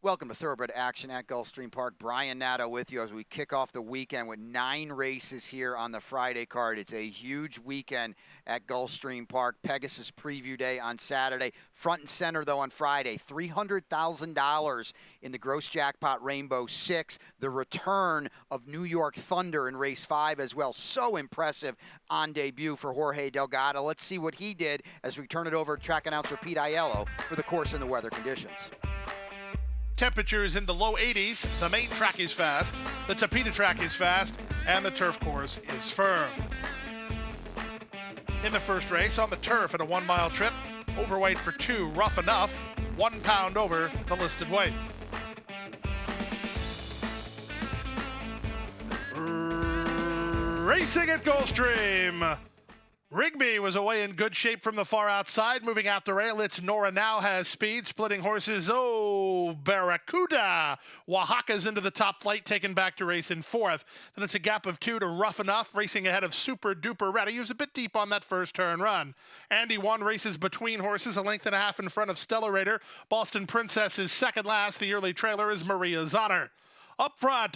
Welcome to Thoroughbred Action at Gulfstream Park. Brian Nadeau with you as we kick off the weekend with 9 races here on the Friday card. It's a huge weekend at Gulfstream Park. Pegasus Preview Day on Saturday. Front and center, though, on Friday. $300,000 in the gross jackpot Rainbow 6. The return of New York Thunder in race 5 as well. So impressive on debut for Jorge Delgado. Let's see what he did as we turn it over to track announcer Pete Aiello for the course and the weather conditions. Temperatures in the low 80s. The main track is fast, the Tapeta track is fast, and the turf course is firm. In the first race on the turf at a 1-mile trip, overweight for 2, rough enough, 1 pound over the listed weight. Racing at Gulfstream. Rigby was away in good shape from the far outside. Moving out the rail, it's Nora Now has speed. Splitting horses, Barracuda. Oaxaca's into the top flight, taken back to race in 4th. Then it's a gap of 2 to Rough Enough, racing ahead of Super Duper Ready. He was a bit deep on that first turn run. Andy 1 races between horses, a length and a half in front of Stellarator. Boston Princess is second last. The early trailer is Maria's Honor. Up front,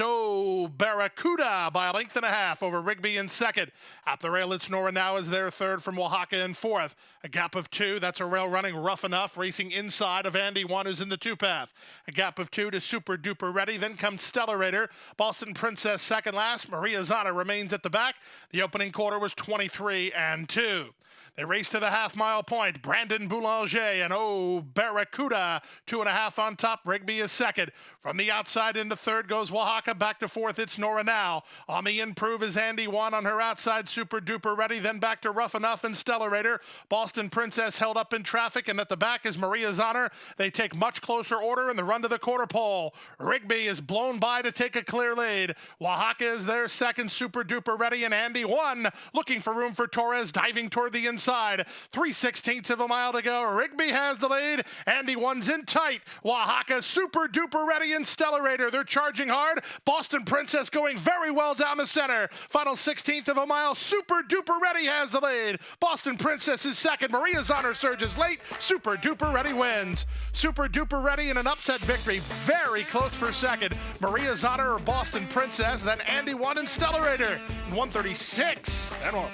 Barracuda by a length and a half over Rigby in second. At the rail, it's Nora Now is there third from Oaxaca in 4th. A gap of 2, that's a rail running Rough Enough, racing inside of Andy 1 who's in the 2-path. A gap of 2 to Super Duper Ready, then comes Stellarator. Boston Princess second last. Maria's Honor remains at the back. The opening quarter was 23-2. They race to the half-mile point. Brandon Boulanger and Barracuda, 2.5 on top. Rigby is second. From the outside into third goes Oaxaca. Back to 4th, it's Nora Now. On the improve is Andy 1 on her outside. Super Duper Ready. Then back to Rough Enough and Stellarator. Boston Princess held up in traffic, and at the back is Maria's Honor. They take much closer order in the run to the quarter pole. Rigby is blown by to take a clear lead. Oaxaca is there second. Super Duper Ready, and Andy 1 looking for room for Torres, diving toward the inside. 3/16 of a mile to go. Rigby has the lead. Andy 1's in tight. Oaxaca, Super Duper Ready, and Stellarator. They're charging hard. Boston Princess going very well down the center. Final 16th of a mile. Super Duper Ready has the lead. Boston Princess is second. Maria's Honor surges late. Super Duper Ready wins. Super Duper Ready in an upset victory. Very close for second. Maria's Honor or Boston Princess. Then Andy 1 and Stellarator. 136 and 1.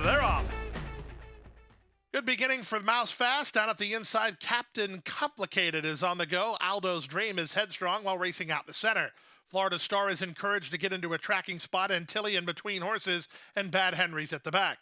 They're off. Good beginning for Mouse Fast. Down at the inside, Captain Complicated is on the go. Aldo's Dream is headstrong while racing out the center. Florida Star is encouraged to get into a tracking spot, and Tilly in between horses, and Bad Henry's at the back.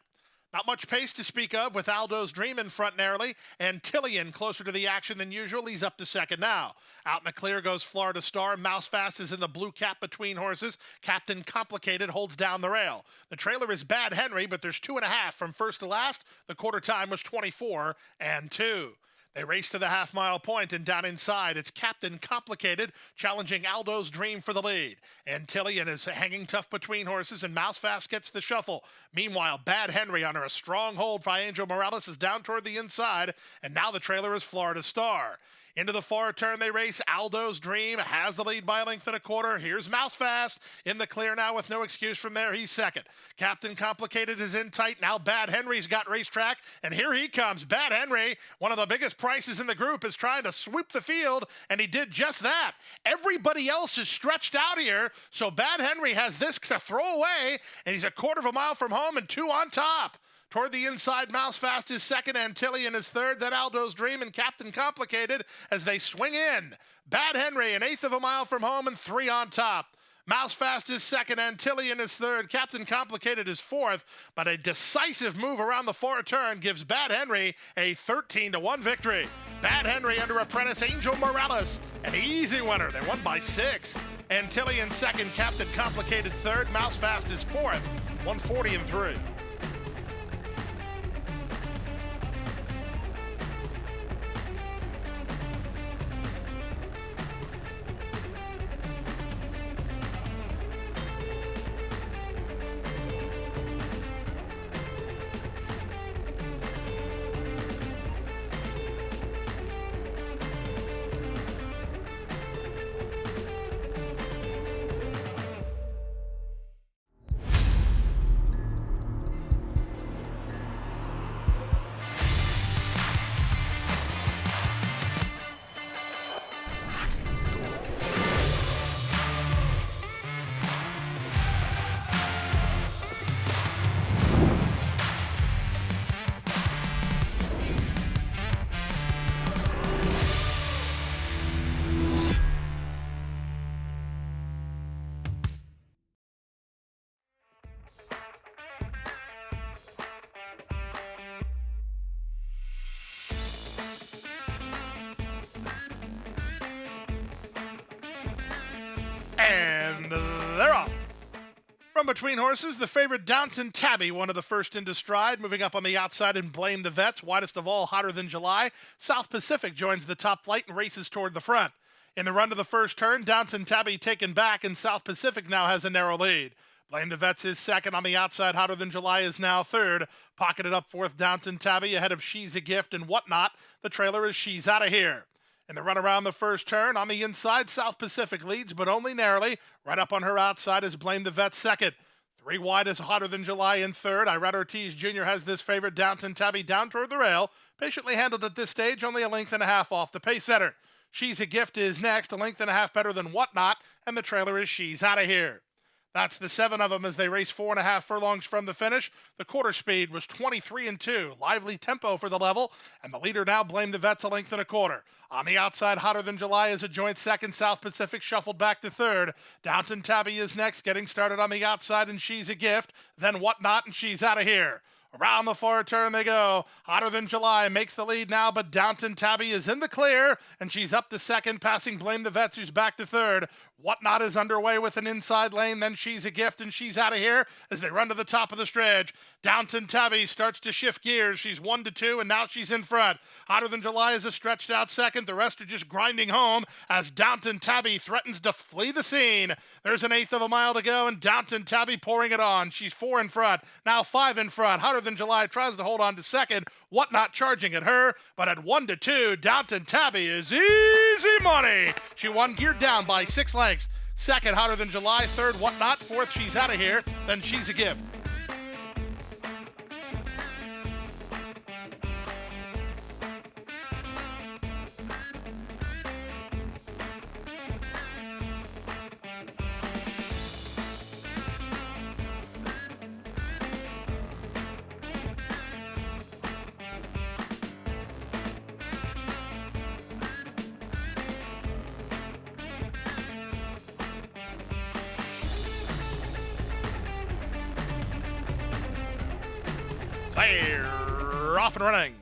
Not much pace to speak of with Aldo's Dream in front narrowly, and Tillian closer to the action than usual. He's up to second now. Out in the clear goes Florida Star. Mouse Fast is in the blue cap between horses. Captain Complicated holds down the rail. The trailer is Bad Henry, but there's 2.5 from first to last. The quarter time was 24-2. They race to the half-mile point, and down inside, it's Captain Complicated challenging Aldo's Dream for the lead. And Tillian is hanging tough between horses, and Mouse Fast gets the shuffle. Meanwhile, Bad Henry under a strong hold by Angel Morales is down toward the inside, and now the trailer is Florida Star. Into the far turn they race. Aldo's Dream has the lead by a length and a quarter. Here's Mouse Fast in the clear now with no excuse from there. He's second. Captain Complicated is in tight. Now Bad Henry's got racetrack, and here he comes. Bad Henry, one of the biggest prices in the group, is trying to sweep the field, and he did just that. Everybody else is stretched out here, so Bad Henry has this to throw away, and he's a quarter of a mile from home and 2 on top. Toward the inside, Mouse Fast is second, Antillian is third, then Aldo's Dream and Captain Complicated as they swing in. Bad Henry, an 1/8 of a mile from home and 3 on top. Mouse Fast is second, Antillion is third, Captain Complicated is fourth, but a decisive move around the far turn gives Bad Henry a 13-1 victory. Bad Henry under apprentice Angel Morales, an easy winner. They won by 6. Antillion second, Captain Complicated third, Mouse Fast is fourth, 140-3. And they're off. From between horses, the favorite Downton Tabby, one of the first into stride, moving up on the outside and Blame the Vets, widest of all, hotter than July. South Pacific joins the top flight and races toward the front. In the run to the first turn, Downton Tabby taken back, and South Pacific now has a narrow lead. Blame the Vets is second on the outside, hotter than July is now third. Pocketed up fourth, Downton Tabby ahead of She's a Gift and Whatnot. The trailer is She's Outta Here. In the run around the first turn, on the inside, South Pacific leads, but only narrowly. Right up on her outside is Blame the Vet second. 3 wide is Hotter Than July in third. Irad Ortiz Jr. has this favorite Downton Tabby down toward the rail. Patiently handled at this stage, only a length and a half off the pace setter. She's a Gift is next, a length and a half better than Whatnot, and the trailer is She's Outta Here. That's the 7 of them as they race 4.5 furlongs from the finish. The quarter speed was 23-2. Lively tempo for the level, and the leader now Blame the Vets a length and a quarter. On the outside, Hotter Than July is a joint second. South Pacific shuffled back to third. Downton Tabby is next, getting started on the outside, and She's a Gift. Then Whatnot, and She's Outta Here. Around the far turn they go. Hotter Than July makes the lead now, but Downton Tabby is in the clear, and she's up to second, passing Blame the Vets, who's back to third. Whatnot is underway with an inside lane, then She's a Gift, and She's Outta Here as they run to the top of the stretch. Downton Tabby starts to shift gears. She's 1-2, and now she's in front. Hotter Than July is a stretched out second. The rest are just grinding home as Downton Tabby threatens to flee the scene. There's an eighth of a mile to go, and Downton Tabby pouring it on. She's 4 in front, now 5 in front. Hotter Than July tries to hold on to second. Whatnot charging at her, but at 1-2, Downton Tabby is easy money. She won geared down by 6 lengths. Second, Hotter Than July. Third, Whatnot. Fourth, She's Outta Here. Then She's a Gift. They're off and running.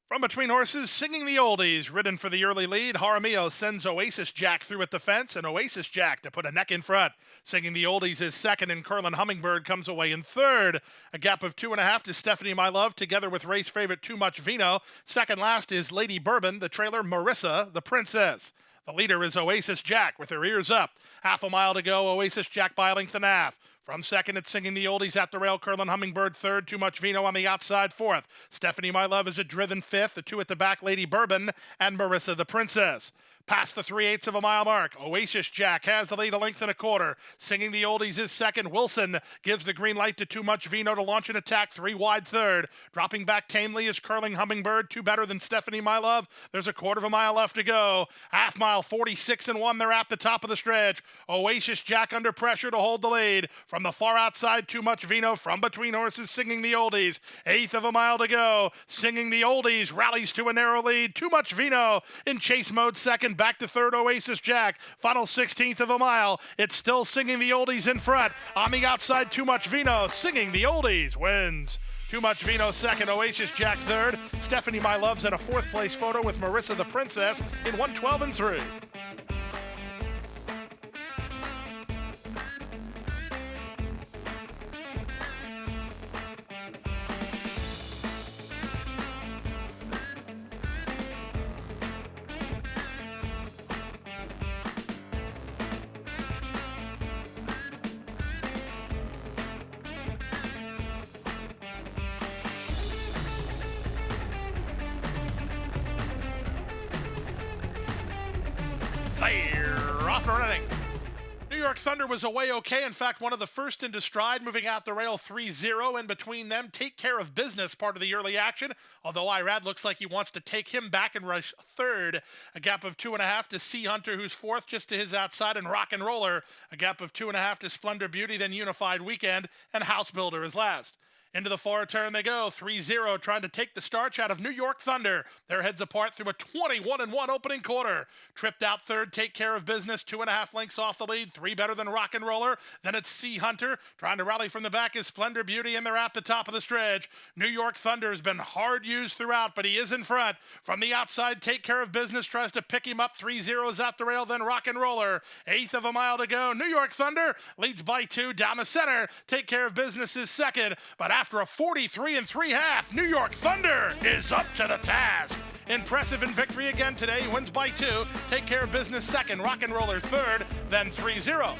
From between horses, singing the oldies, ridden for the early lead, Jaramillo sends Oasis Jack through at the fence, and Oasis Jack to put a neck in front. Singing the oldies is second, and Curlin Hummingbird comes away in third. A gap of 2.5 to Stephanie My Love, together with race favorite Too Much Vino. Second last is Lady Bourbon, the trailer Marissa, the Princess. The leader is Oasis Jack with her ears up. Half a mile to go, Oasis Jack by a length and a half. From second, it's Singing the Oldies at the rail. Curlin Hummingbird third. Too Much Vino on the outside fourth. Stephanie My Love is a driven fifth. The 2 at the back, Lady Bourbon and Marissa the Princess. Past the 3/8 of a mile mark, Oasis Jack has the lead a length and a quarter. Singing the Oldies is second. Wilson gives the green light to Too Much Vino to launch an attack. 3 wide third. Dropping back tamely is Curling Hummingbird. 2 better than Stephanie My Love. There's a quarter of a mile left to go. Half mile, 46-1. They're at the top of the stretch. Oasis Jack under pressure to hold the lead. From From the far outside, Too Much Vino from between horses, Singing the Oldies. 1/8 of a mile to go. Singing the Oldies rallies to a narrow lead. Too Much Vino in chase mode second. Back to third, Oasis Jack. Final 16th of a mile. It's still Singing the Oldies in front. On the outside, Too Much Vino. Singing the Oldies wins. Too Much Vino second, Oasis Jack third. Stephanie My Love's in a fourth place photo with Marissa the Princess in 1:12 and 3. They're off and running. New York Thunder was away okay. In fact, one of the first into stride, moving out the rail 3-0. In between them, Take Care of Business, part of the early action. Although Irad looks like he wants to take him back and rush third. A gap of 2.5 to Sea Hunter, who's fourth, just to his outside, and Rock and Roller. A gap of 2.5 to Splendor Beauty, then Unified Weekend, and House Builder is last. Into the far turn they go, 3-0, trying to take the starch out of New York Thunder. Their heads apart through a 21-1 opening quarter. Tripped out third, Take Care of Business, 2.5 lengths off the lead, 3 better than Rock and Roller. Then it's Sea Hunter, trying to rally from the back is Splendor Beauty, and they're at the top of the stretch. New York Thunder has been hard used throughout, but he is in front. From the outside, Take Care of Business tries to pick him up, 3-0 out the rail, then Rock and Roller. 1/8 of a mile to go. New York Thunder leads by 2 down the center. Take Care of Business is second, but after a 43 3/2, New York Thunder is up to the task. Impressive in victory again today. He wins by 2. Take Care of Business second, Rock and Roller third, then 3-0.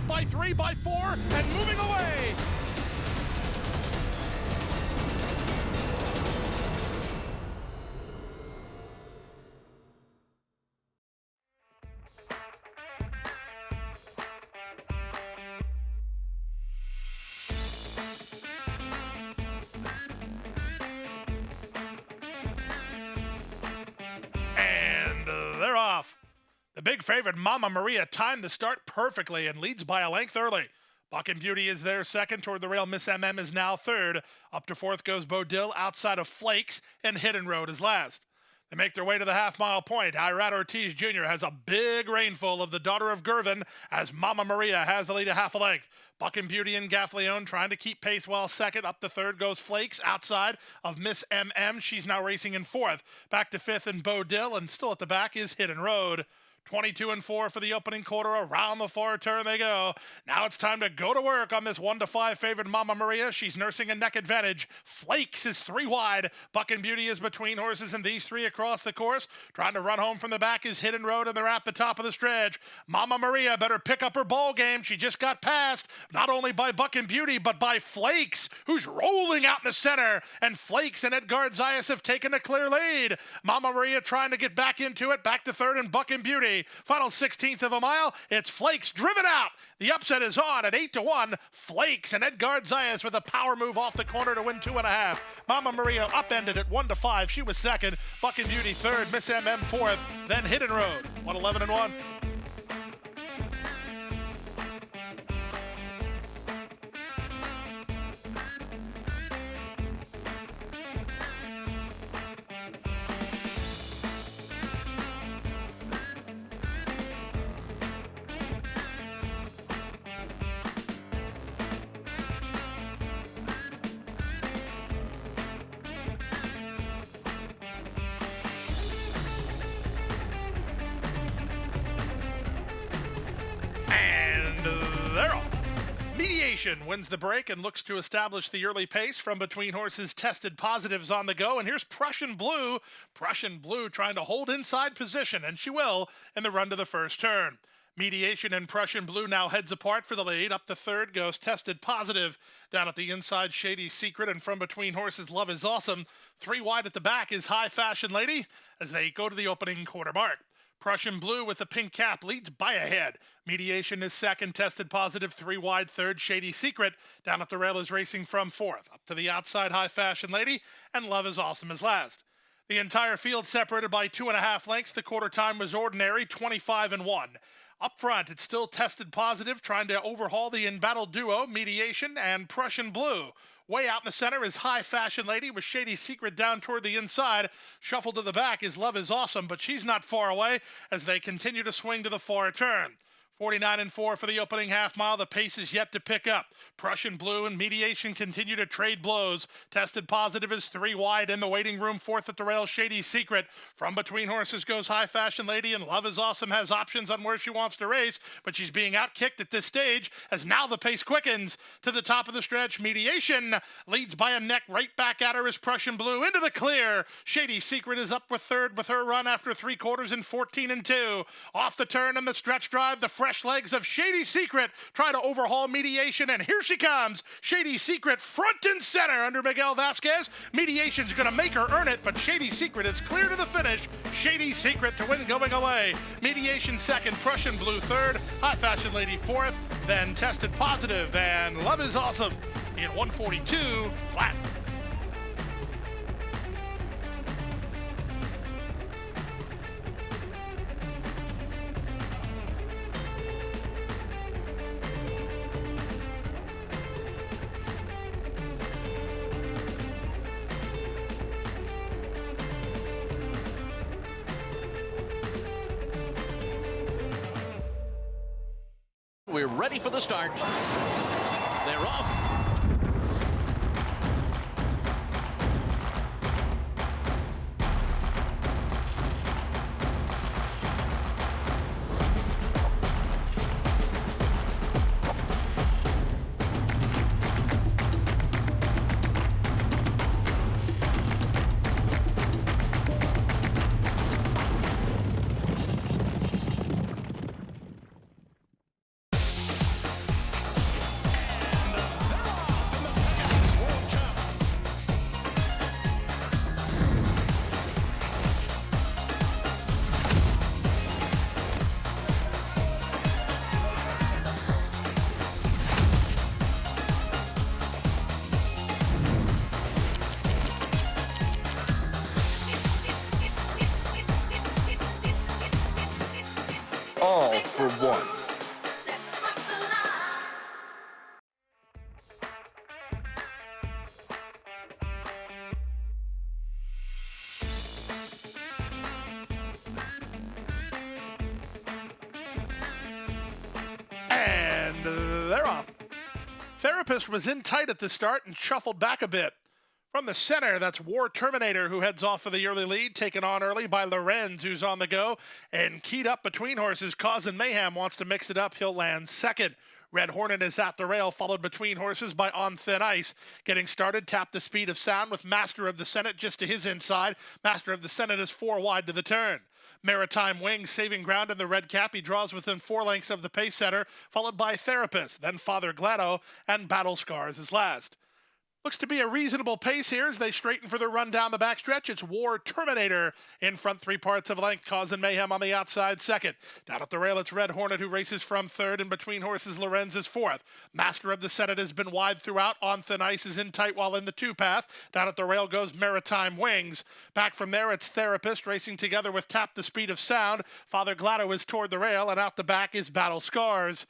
By 3, by 4, and moving away. And they're off. The big favorite, Mama Maria, timed the start perfectly and leads by a length early. Buck and Beauty is there second. Toward the rail, Miss MM is now third. Up to fourth goes Bodil, outside of Flakes, and Hidden Road is last. They make their way to the half-mile point. Irad Ortiz Jr. has a big rainfall of the daughter of Gervin as Mama Maria has the lead a half a length. Buck and Beauty and Gaffleone trying to keep pace while second. Up to third goes Flakes outside of Miss MM. She's now racing in fourth. Back to fifth and Bodil, and still at the back is Hidden Road. 22-4 for the opening quarter. Around the far turn they go. Now it's time to go to work on this 1-5 favorite Mama Maria. She's nursing a neck advantage. Flakes is 3 wide. Buck and Beauty is between horses, and these 3 across the course. Trying to run home from the back is Hidden Road, and they're at the top of the stretch. Mama Maria better pick up her ball game. She just got passed, not only by Buck and Beauty, but by Flakes, who's rolling out in the center. And Flakes and Edgard Zayas have taken a clear lead. Mama Maria trying to get back into it. Back to third and Buck and Beauty. 3. Final 16th of a mile. It's Flakes driven out. The upset is on at 8-1. Flakes and Edgard Zayas with a power move off the corner to win 2.5. Mama Maria upended at 1-5. She was second. Bucking Beauty third. Miss MM fourth. Then Hidden Road 111-1. They're off. Mediation wins the break and looks to establish the early pace from between horses. Tested positives on the go, and here's Prussian Blue. Prussian Blue trying to hold inside position, and she will in the run to the first turn. Mediation and Prussian Blue now heads apart for the lead. Up the third goes Tested Positive. Down at the inside, Shady Secret, and from between horses, Love is Awesome. 3 wide at the back is High Fashion Lady as they go to the opening quarter mark. Prussian Blue with the pink cap leads by a head. Mediation is second, Tested Positive, 3 wide, third, Shady Secret. Down at the rail is racing from fourth. Up to the outside, High Fashion Lady, and Love is Awesome is last. The entire field separated by 2.5 lengths. The quarter time was ordinary, 25-1. Up front, it's still Tested Positive, trying to overhaul the in-battle duo, Mediation and Prussian Blue. Way out in the center is High Fashion Lady with Shady Secret down toward the inside. Shuffled to the back is Love is Awesome, but she's not far away as they continue to swing to the far turn. 49-4 for the opening half mile. The pace is yet to pick up. Prussian Blue and Mediation continue to trade blows. Tested Positive is 3 wide in the waiting room. Fourth at the rail, Shady Secret. From between horses goes High Fashion Lady, and Love is Awesome has options on where she wants to race, but she's being outkicked at this stage as now the pace quickens. To the top of the stretch, Mediation leads by a neck. Right back at her is Prussian Blue into the clear. Shady Secret is up with third with her run after 3 quarters in 14-2. Off the turn and the stretch drive, the fresh legs of Shady Secret try to overhaul Mediation, and here she comes. Shady Secret front and center under Miguel Vasquez. Mediation's going to make her earn it, but Shady Secret is clear to the finish. Shady Secret to win going away. Mediation second, Prussian Blue third, High Fashion Lady fourth, then Tested Positive, and Love is Awesome in 142 flat. We're ready for the start. They're off. All for one. And they're off. Therapist was in tight at the start and shuffled back a bit. From the center, that's War Terminator, who heads off for the early lead, taken on early by Lorenz, who's on the go, and keyed up between horses. Causing Mayhem wants to mix it up. He'll land second. Red Hornet is at the rail, followed between horses by On Thin Ice. Getting started, Tap the Speed of Sound with Master of the Senate just to his inside. Master of the Senate is 4 wide to the turn. Maritime Wings saving ground in the red cap. He draws within 4 lengths of the pace setter, followed by Therapist, then Father Glado, and Battle Scars is last. Looks to be a reasonable pace here as they straighten for the run down the backstretch. It's War Terminator in front 3 parts of length, causing mayhem on the outside second. Down at the rail, it's Red Hornet who races from third, and between horses, Lorenz is fourth. Master of the Senate has been wide throughout. On thin ice is in tight while in the 2-path. Down at the rail goes Maritime Wings. Back from there, it's Therapist racing together with Tap the Speed of Sound. Father Glado is toward the rail, and out the back is Battle Scars.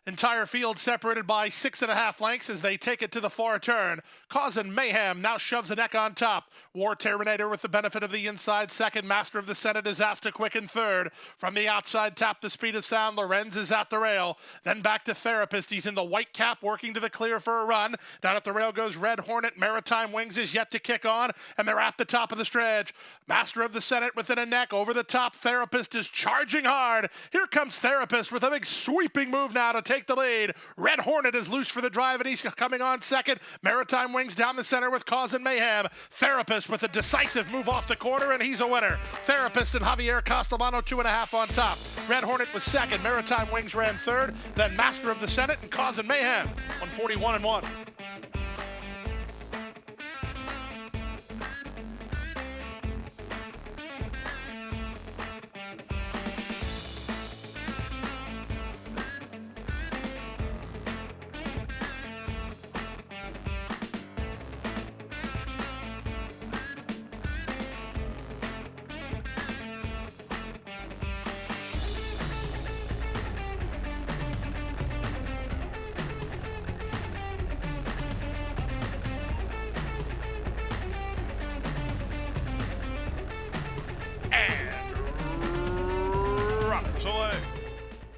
Entire field separated by 6.5 lengths as they take it to the far turn. Causing mayhem now shoves a neck on top. War Terminator with the benefit of the inside second. Master of the Senate is asked to quicken third. From the outside, Tap the Speed of Sound. Lorenz is at the rail. Then back to Therapist. He's in the white cap working to the clear for a run. Down at the rail goes Red Hornet. Maritime Wings is yet to kick on, and they're at the top of the stretch. Master of the Senate within a neck. Over the top, Therapist is charging hard. Here comes Therapist with a big sweeping move now to take the lead. Red Hornet is loose for the drive, and he's coming on second. Maritime Wings down the center with Cause and Mayhem. Therapist with a decisive move off the corner, and he's a winner. Therapist and Javier Castellano 2.5 on top. Red Hornet was second. Maritime Wings ran third. Then Master of the Senate and Cause and Mayhem 141-1.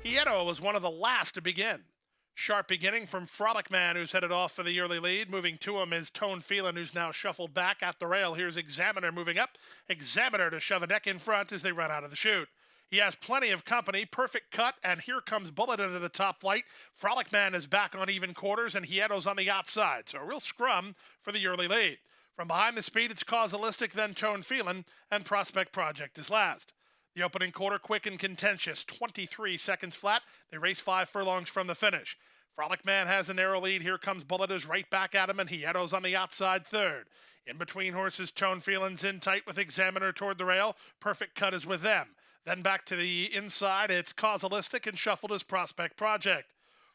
Hiedo was one of the last to begin. Sharp beginning from Frolic Man, who's headed off for the early lead. Moving to him is Tone Phelan, who's now shuffled back at the rail. Here's Examiner moving up. Examiner to shove a neck in front as they run out of the chute. He has plenty of company, perfect cut, and here comes Bullet into the top flight. Frolic Man is back on even quarters, and Hiedo's on the outside. So a real scrum for the early lead. From behind the speed, it's Causalistic, then Tone Phelan, and Prospect Project is last. The opening quarter quick and contentious, 23 seconds flat. They race 5 furlongs from the finish. Frolic Man has a narrow lead. Here comes Bullet is right back at him, and Hiedo's on the outside third. In between horses, Tone Phelan's in tight with Examiner toward the rail. Perfect cut is with them. Then back to the inside, it's Causalistic, and shuffled is Prospect Project.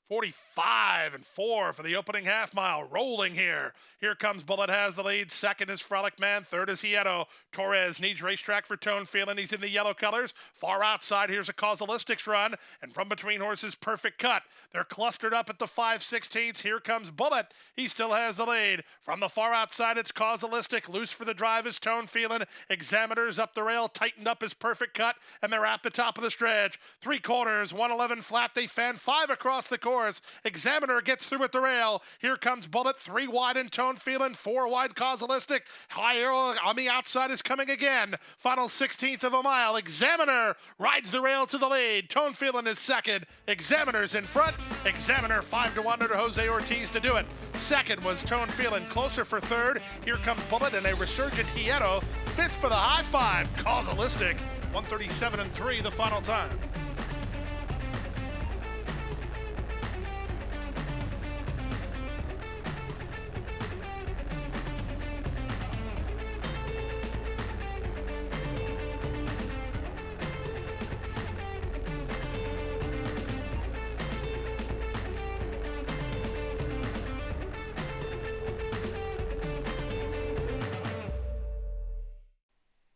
45-4 for the opening half mile. Rolling here. Here comes Bullet, has the lead. Second is Frolic Man. Third is Hiedo. Torres needs racetrack for Tone Phelan. He's in the yellow colors. Far outside, here's a Causalistics run. And from between horses, Perfect Cut. They're clustered up at the 5/16. Here comes Bullet. He still has the lead. From the far outside, it's Causalistic. Loose for the drive is Tone Phelan. Examiners up the rail. Tightened up is Perfect Cut. And they're at the top of the stretch. 3/4, 111 flat. They fan 5 across the course. Examiner gets through at the rail. Here comes Bullet. 3 wide in Tone Phelan. 4 wide Causalistic. Higher on the outside is coming again. Final 16th of a mile. Examiner rides the rail to the lead. Tone Phelan is second. Examiner's in front. Examiner 5-1 to Jose Ortiz to do it. Second was Tone Phelan, closer for third. Here comes Bullet and a resurgent Hiedo. Fifth for the high five. Causalistic 137-3 the final time.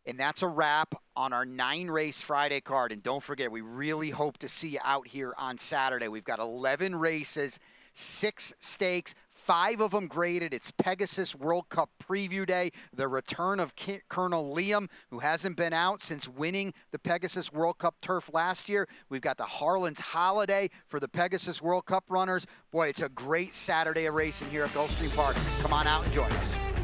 And that's a wrap on our 9-race Friday card. And don't forget, we really hope to see you out here on Saturday. We've got 11 races, 6 stakes, 5 of them graded. It's Pegasus World Cup Preview Day, the return of Colonel Liam, who hasn't been out since winning the Pegasus World Cup turf last year. We've got the Harlan's Holiday for the Pegasus World Cup runners. Boy, it's a great Saturday of racing here at Gulfstream Park. Come on out and join us.